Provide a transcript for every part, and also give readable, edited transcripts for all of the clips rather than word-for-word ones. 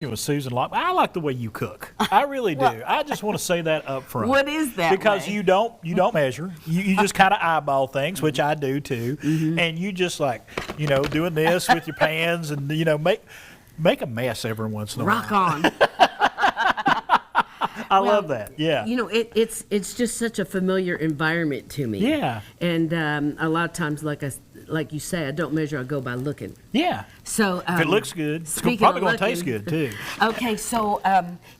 with Susan Lachmann. I like the way you cook. I really do. I just want to say that up front. What is that? Because way? you don't measure. You just kind of eyeball things, which I do too. And you just like, doing this with your pans and make a mess every once in a while. Rock on. I love that. Yeah. It's just such a familiar environment to me. Yeah. And a lot of times, like you say, I don't measure. I go by looking. Yeah. So if it looks good, it's probably going to taste good too. Okay, so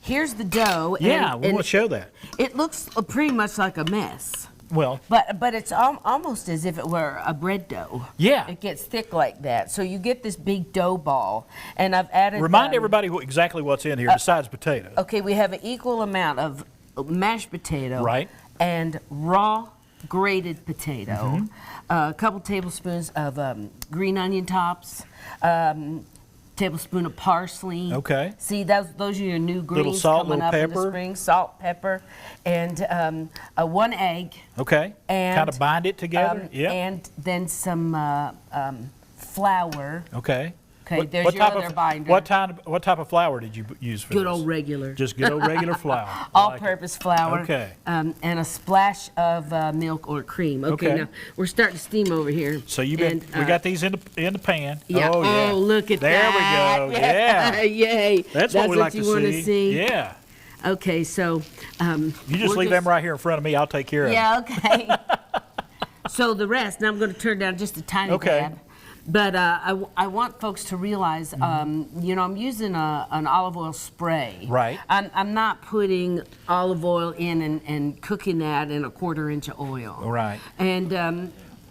here's the dough. Yeah, we want to show that. It looks pretty much like a mess. Well, but it's almost as if it were a bread dough. Yeah. It gets thick like that. So you get this big dough ball, and I've added. Remind everybody exactly what's in here besides potato. Okay, we have an equal amount of mashed potato. Right. And raw grated potato. A couple tablespoons of green onion tops. Tablespoon of parsley. Okay. See, those are your new greens little salt, coming little up pepper. in the spring. Salt, pepper, and 1 egg. Okay. And kind of bind it together. Yeah. And then some flour. Okay. Okay, there's your other binder. What type of flour did you use for this? Good old regular. Just good old regular flour. All-purpose flour. Okay. And a splash of milk or cream. Okay. Now we're starting to steam over here. So we got these in the pan. Yeah. Oh, yeah. Oh, look at that. There we go. Yeah. Yay. That's what we like you to want to see. Yeah. Okay, so you just leave them right here in front of me. I'll take care of them. Yeah. Okay. So the rest. Now I'm going to turn down just a tiny dab. But I want folks to realize, I'm using an olive oil spray. Right. I'm not putting olive oil in and cooking that in a 1/4 inch of oil. Right. And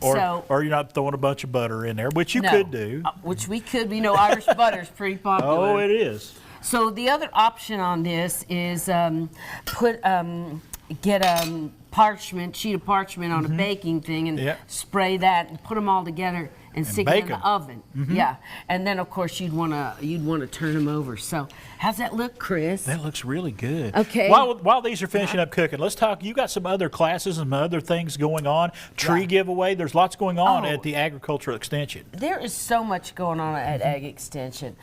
or you're not throwing a bunch of butter in there, which you could do. Which we could. Irish butter is pretty popular. Oh, it is. So the other option on this is get a sheet of parchment on a baking thing and spray that and put them all together and stick it in the oven. Yeah, and then of course you'd want to turn them over. So how's that look, Chris? That looks really good. Okay. While these are finishing up cooking, let's talk. You got some other classes and other things going on. Tree giveaway. There's lots going on at the Agricultural Extension. There is so much going on at Ag Extension.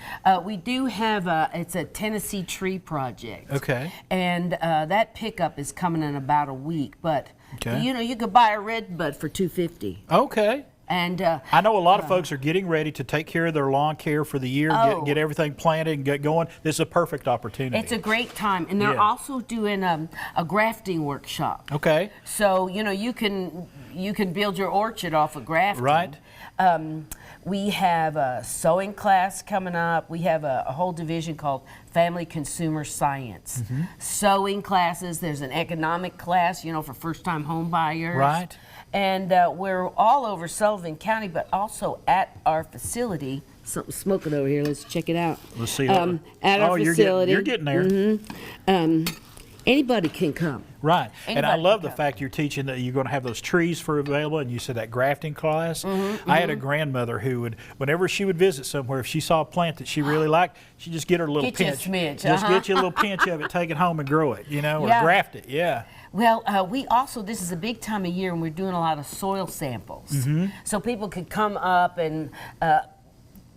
We do have it's a Tennessee tree project. Okay. And that pickup is coming in about a week, but you could buy a red bud for $2.50. Okay. And I know a lot of folks are getting ready to take care of their lawn care for the year, get everything planted and get going. This is a perfect opportunity. It's a great time, and they're also doing a grafting workshop. Okay. So you can build your orchard off of grafting. Right. We have a sewing class coming up. We have a whole division called Family Consumer Science. Sewing classes. There's an economic class, for first-time home buyers. Right. And we're all over Sullivan County, but also at our facility. Something smoking over here. Let's check it out. Let's see. At our facility. You're getting there. Anybody can come. Right. And I love the fact you're teaching that you're going to have those trees for available, and you said that grafting class. I had a grandmother who would, whenever she would visit somewhere, if she saw a plant that she really liked, she'd just get her a little pinch. Just get you a little pinch of it, take it home and grow it, or graft it. Yeah. Well, this is a big time of year, and we're doing a lot of soil samples. So people could come up and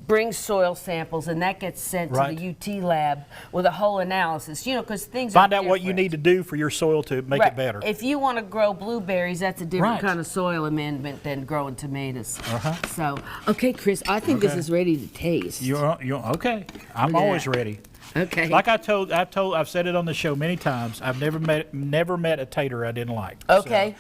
bring soil samples, and that gets sent to the UT lab with a whole analysis, because things Find out what you need to do for your soil to make it better. If you want to grow blueberries, that's a different kind of soil amendment than growing tomatoes. So, okay, Chris, I think this is ready to taste. You're okay. I'm always ready. Okay. Like I've said it on the show many times. I've never met a tater I didn't like. Okay.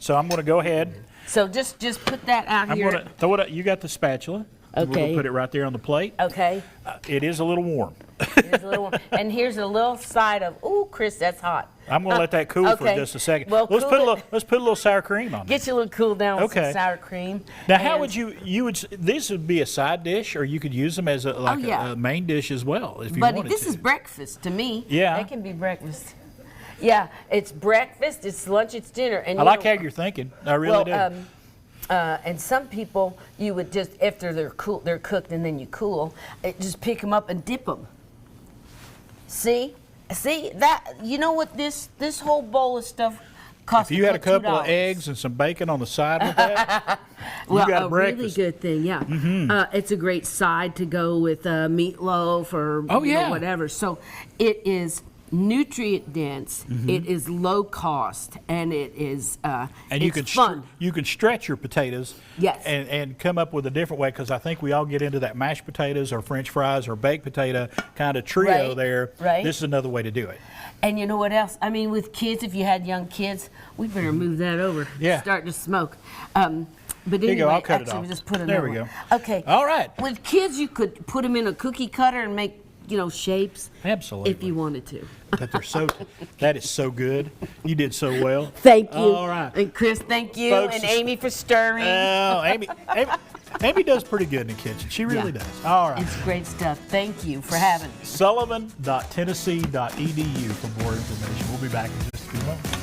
So I'm going to go ahead. So just put that out here. I'm going to throw it. You got the spatula. Okay. We're going to put it right there on the plate. Okay. It is a little warm. It is a little warm. And here's a little side of, Chris, that's hot. I'm going to let that cool for just a second. Well, let's put a little sour cream on it. Get you a little cool down with some sour cream. Now, how would this would be a side dish, or you could use them as a main dish as well if you wanted to. But this is breakfast to me. Yeah. That can be breakfast. Yeah, it's breakfast, it's lunch, it's dinner. And I like how you're thinking. I really do. And some people, you would just, after they're cooked and then you cool, just pick them up and dip them. See that? You know what this whole bowl of stuff Cost If you had a couple $2. of eggs and some bacon on the side with that, Well, you got a breakfast. really good thing, yeah. It's a great side to go with meatloaf or whatever. So it is nutrient dense. It is low cost, and it is And it's fun. you can stretch your potatoes, Yes. and come up with a different way, because I think we all get into that mashed potatoes or French fries or baked potato kind of trio Right, there. right. This is another way to do it. And you know what else? I mean, with kids, if you had young kids, we better move that over. Yeah. Starting to smoke. But Here anyway, you go, I'll cut it actually, off. we just put There another we one. go. Okay. All right. With kids, you could put them in a cookie cutter and make, shapes. Absolutely. If you wanted to. That is so good. You did so well. Thank you. All right. And Chris, thank you. Folks, And Amy for stirring. Oh, Amy does pretty good in the kitchen. She really Yeah. does. All right. It's great stuff. Thank you for having me. Sullivan.tennessee.edu for more information. We'll be back in just a few moments.